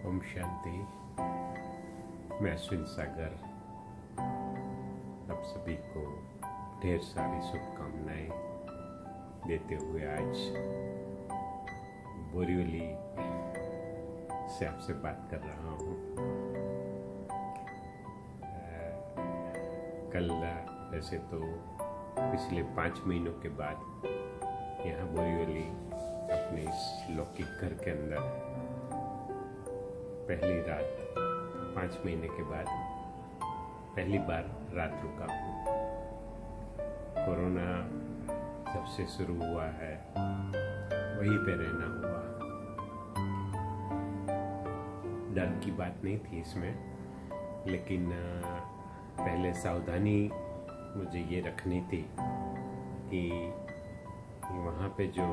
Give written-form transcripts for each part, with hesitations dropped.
ओम शांति। मैं अश्विन सागर आप सभी को ढेर सारी शुभकामनाएं देते हुए आज बोरीवली से आपसे बात कर रहा हूँ। कल वैसे तो पिछले 5 महीनों के बाद यहाँ बोरीवली अपने इस लौकिक घर के अंदर पहली रात 5 महीने के बाद पहली बार रात रुका हूँ। कोरोना जब से शुरू हुआ है वहीं पे रहना हुआ। डर की बात नहीं थी इसमें, लेकिन पहले सावधानी मुझे ये रखनी थी कि वहाँ पे जो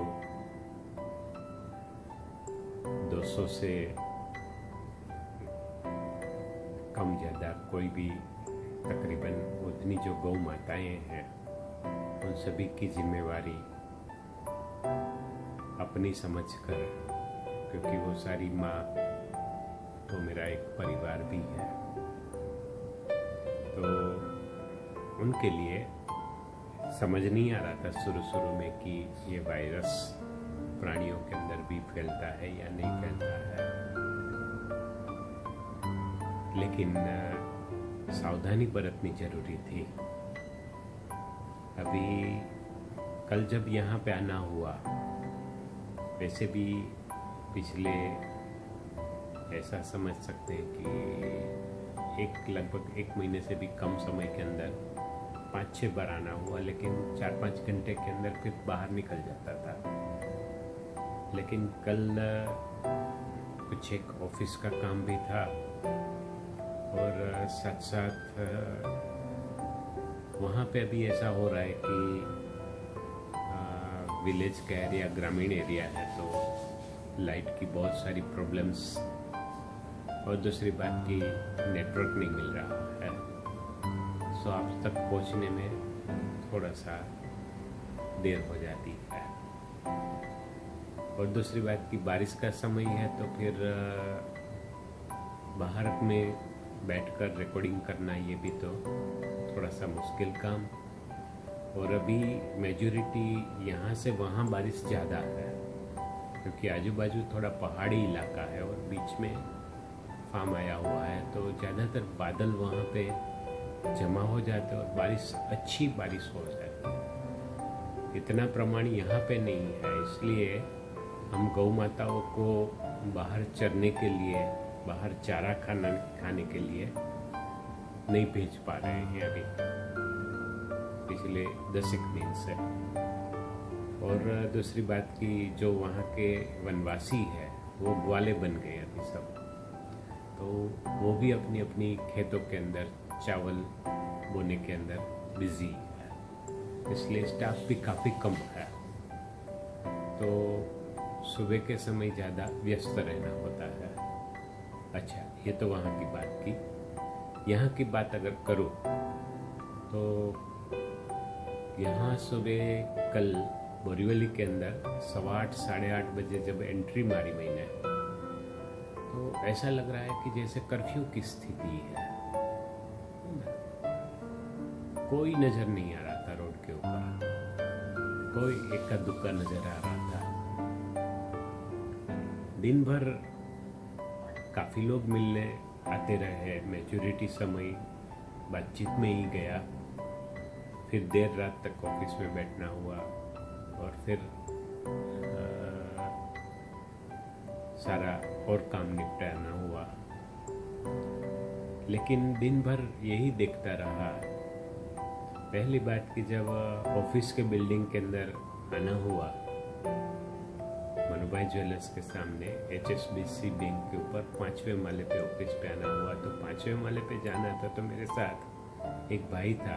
200 से कम ज़्यादा कोई भी तकरीबन उतनी जो गौ माताएं हैं उन सभी की जिम्मेवारी अपनी समझकर, क्योंकि वो सारी माँ तो मेरा एक परिवार भी है, तो उनके लिए समझ नहीं आ रहा था शुरू में कि ये वायरस प्राणियों के अंदर भी फैलता है या नहीं फैलता है। लेकिन सावधानी बरतनी जरूरी थी। अभी कल जब यहाँ पे आना हुआ, वैसे भी पिछले ऐसा समझ सकते हैं कि लगभग 1 महीने से भी कम समय के अंदर 5-6 बार आना हुआ, लेकिन 4-5 घंटे के अंदर फिर बाहर निकल जाता था। लेकिन कल कुछ एक ऑफिस का काम भी था और साथ साथ वहाँ पे अभी ऐसा हो रहा है कि विलेज का एरिया, ग्रामीण एरिया है, तो लाइट की बहुत सारी प्रॉब्लम्स और दूसरी बात की नेटवर्क नहीं मिल रहा है, सो आप तक पहुँचने में थोड़ा सा देर हो जाती है। और दूसरी बात की बारिश का समय है, तो फिर बाहर में बैठकर रिकॉर्डिंग करना ये भी तो थोड़ा सा मुश्किल काम। और अभी मेजॉरिटी यहाँ से वहाँ बारिश ज़्यादा है, क्योंकि आजू बाजू थोड़ा पहाड़ी इलाका है और बीच में फार्म आया हुआ है, तो ज़्यादातर बादल वहाँ पे जमा हो जाते और बारिश, अच्छी बारिश हो जाती है। इतना प्रमाण यहाँ पे नहीं है, इसलिए हम गौ माताओं को बाहर चरने के लिए, बाहर चारा खाने के लिए नहीं भेज पा रहे हैं अभी पिछले 10 दिन से। और दूसरी बात की जो वहाँ के वनवासी है वो ग्वाले बन गए अभी सब, तो वो भी अपनी अपनी खेतों के अंदर चावल बोने के अंदर बिजी है, इसलिए स्टाफ भी काफ़ी कम है, तो सुबह के समय ज़्यादा व्यस्त रहना होता है। अच्छा, ये तो वहाँ की बात की। यहाँ की बात अगर करूँ तो यहाँ सुबह कल बोरीवली के अंदर 8:15 साढ़े 8 बजे जब एंट्री मारी मैंने, तो ऐसा लग रहा है कि जैसे कर्फ्यू की स्थिति है। कोई नजर नहीं आ रहा था रोड के ऊपर, कोई इक्का दुक्का नजर आ रहा था। दिन भर काफ़ी लोग मिलने आते रहे, मेजॉरिटी समय बातचीत में ही गया, फिर देर रात तक ऑफिस में बैठना हुआ और फिर सारा और काम निपटाना हुआ। लेकिन दिन भर यही देखता रहा। पहली बात कि जब ऑफिस के बिल्डिंग के अंदर आना हुआ, मनुभाई ज्वेलर्स के सामने HSBC बैंक के ऊपर 5वें माले पे ऑफिस पे आना हुआ, तो 5वें माले पे जाना था, तो मेरे साथ एक भाई था,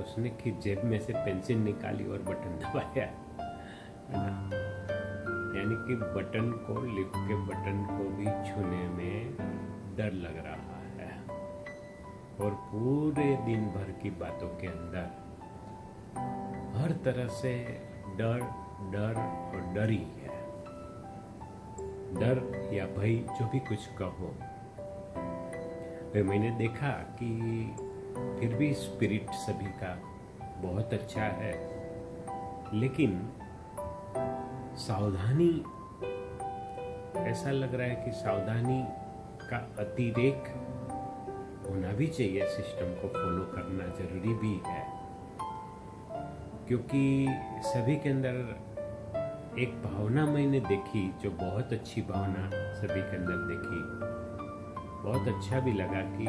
उसने कि जेब में से पेंसिल निकाली और बटन दबाया, यानी कि बटन को, लिफ्ट के बटन को भी छूने में डर लग रहा है। और पूरे दिन भर की बातों के अंदर हर तरह से डर डर और डर ही है। डर या भय जो भी कुछ कहो, तो मैंने देखा कि फिर भी स्पिरिट सभी का बहुत अच्छा है, लेकिन सावधानी, ऐसा लग रहा है कि सावधानी का अतिरेक होना भी चाहिए, सिस्टम को फॉलो करना जरूरी भी है, क्योंकि सभी के अंदर एक भावना मैंने देखी जो बहुत अच्छी भावना सभी के अंदर देखी। बहुत अच्छा भी लगा कि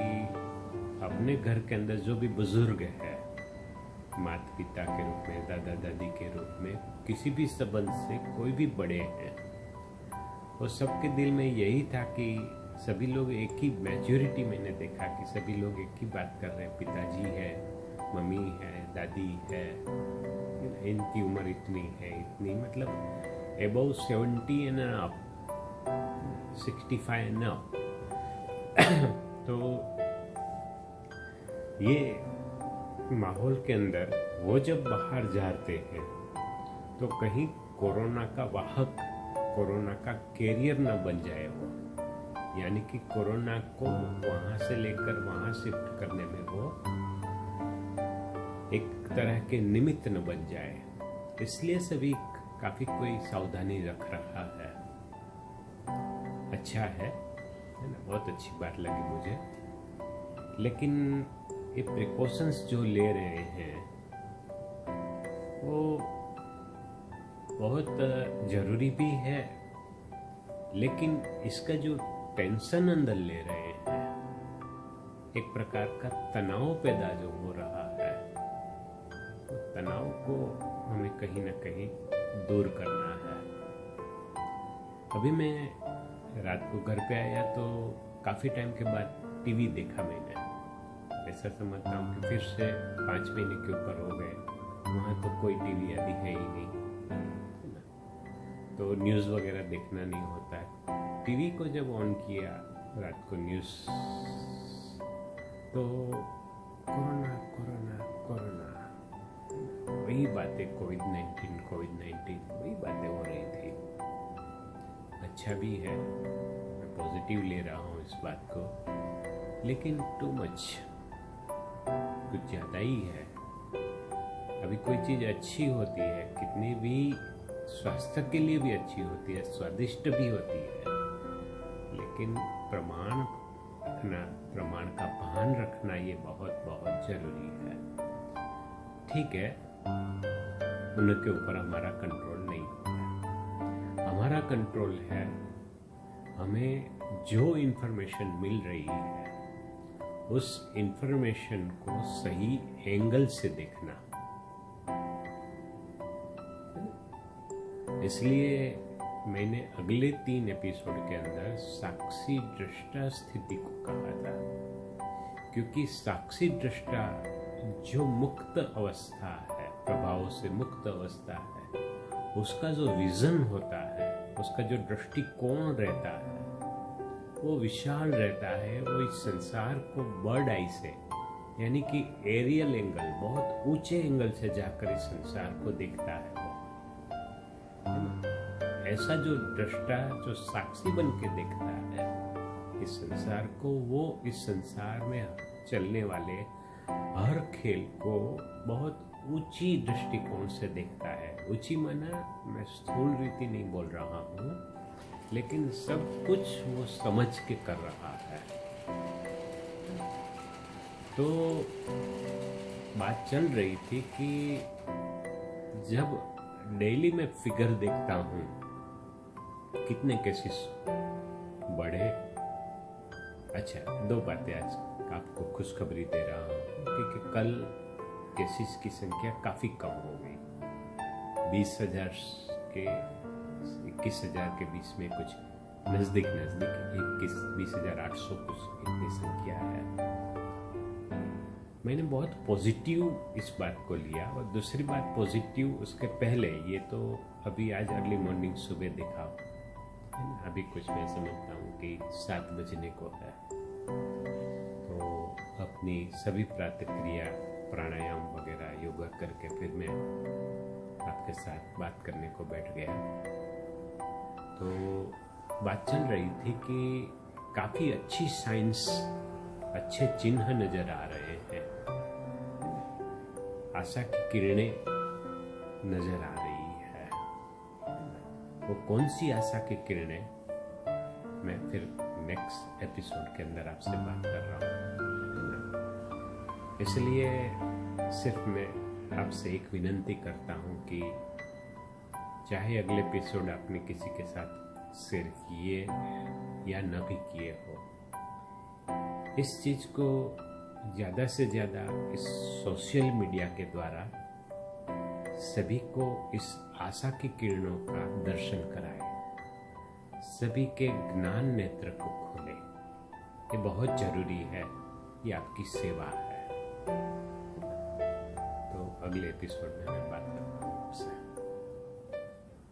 अपने घर के अंदर जो भी बुजुर्ग है, माता पिता के रूप में, दादा दादी के रूप में, किसी भी संबंध से कोई भी बड़े हैं, और सबके दिल में यही था कि सभी लोग एक ही मैच्योरिटी, मैंने देखा कि सभी लोग एक ही बात कर रहे हैं। पिताजी है, मम्मी है, दादी है, इनकी उम्र इतनी है, इतनी मतलब above 70 and up, 65 and up. तो ये माहौल के अंदर वो जब बाहर जाते हैं तो कहीं कोरोना का वाहक, कोरोना का कैरियर न बन जाए वो, यानी कि कोरोना को वहां से लेकर वहां शिफ्ट करने में वो एक तरह के निमित्त न बन जाए, इसलिए सभी काफी कोई सावधानी रख रहा है। अच्छा है ना, बहुत अच्छी बात लगी मुझे। लेकिन ये प्रिकॉशंस जो ले रहे हैं वो बहुत जरूरी भी है, लेकिन इसका जो टेंशन अंदर ले रहे हैं, एक प्रकार का तनाव पैदा जो हो रहा है, तो तनाव को हमें कहीं ना कहीं दूर करना है। अभी मैं रात को घर पे आया तो काफी टाइम के बाद टीवी देखा मैंने। ऐसा समझता हूँ कि फिर से 5 महीने के ऊपर हो गए, वहाँ तो कोई टीवी आदि है ही नहीं, तो न्यूज़ वगैरह देखना नहीं होता है। टीवी को जब ऑन किया रात को न्यूज़, तो कोरोना कोरोना कोरोना, वही बातें, कोविड-19 वही बातें हो रही थी। अच्छा भी है, मैं पॉजिटिव ले रहा हूँ इस बात को, लेकिन टू मच, कुछ ज़्यादा ही है। अभी कोई चीज़ अच्छी होती है, कितनी भी स्वास्थ्य के लिए भी अच्छी होती है, स्वादिष्ट भी होती है, लेकिन प्रमाण रखना, प्रमाण का भान रखना, ये बहुत बहुत जरूरी है। ठीक है, उनके ऊपर हमारा कंट्रोल नहीं है, हमारा कंट्रोल है हमें जो इंफॉर्मेशन मिल रही है उस इंफॉर्मेशन को सही एंगल से देखना। इसलिए मैंने अगले 3 एपिसोड के अंदर साक्षी दृष्टा स्थिति को कहा था, क्योंकि साक्षी दृष्टा जो मुक्त अवस्था है, प्रभावों से मुक्त अवस्था है, उसका जो विजन होता है, उसका जो दृष्टिकोण रहता है, वो विशाल रहता है। वो इस संसार को बर्ड आई से, यानी कि एरियल एंगल, बहुत ऊंचे एंगल से जाकर इस संसार को देखता है। ऐसा जो दृष्टा, जो साक्षी बन के देखता है इस संसार को, वो इस संसार में चलने वाले हर खेल को बहुत ऊंची दृष्टिकोण से देखता है। ऊंची माना, मैं स्थूल रीति नहीं बोल रहा हूँ, लेकिन सब कुछ वो समझ के कर रहा है। तो बात चल रही थी कि जब डेली में फिगर देखता हूँ, कितने केसेस बढ़े। अच्छा, 2 बातें आज आपको खुशखबरी दे रहा हूँ, क्योंकि कल केसेस की संख्या काफी कम हो गई। 20,000 के 21,000 के बीच में कुछ नजदीक 20,800 कुछ इतनी संख्या है। मैंने बहुत पॉजिटिव इस बात को लिया। और दूसरी बात पॉजिटिव, उसके पहले ये तो अभी आज अर्ली मॉर्निंग सुबह देखा है ना, अभी कुछ मैं समझता हूँ कि 7 बजने को है, तो अपनी सभी प्रतिक्रिया, प्राणायाम वगैरह योगा करके फिर मैं आपके साथ बात करने को बैठ गया। तो बात चल रही थी कि काफी अच्छी साइंस, अच्छे चिन्ह नजर आ रहे हैं, आशा की किरणें नजर आ रही है। वो कौन सी आशा की किरणें, मैं फिर नेक्स्ट एपिसोड के अंदर आपसे बात कर रहा हूँ। इसलिए सिर्फ मैं आपसे एक विनंती करता हूँ कि चाहे अगले एपिसोड आपने किसी के साथ शेयर किए या न भी किए हो, इस चीज को ज्यादा से ज्यादा इस सोशल मीडिया के द्वारा सभी को इस आशा की किरणों का दर्शन कराए, सभी के ज्ञान नेत्र को खोले। ये बहुत जरूरी है, ये आपकी सेवा है। तो अगले एपिसोड में मैं बात करता हूँ आपसे।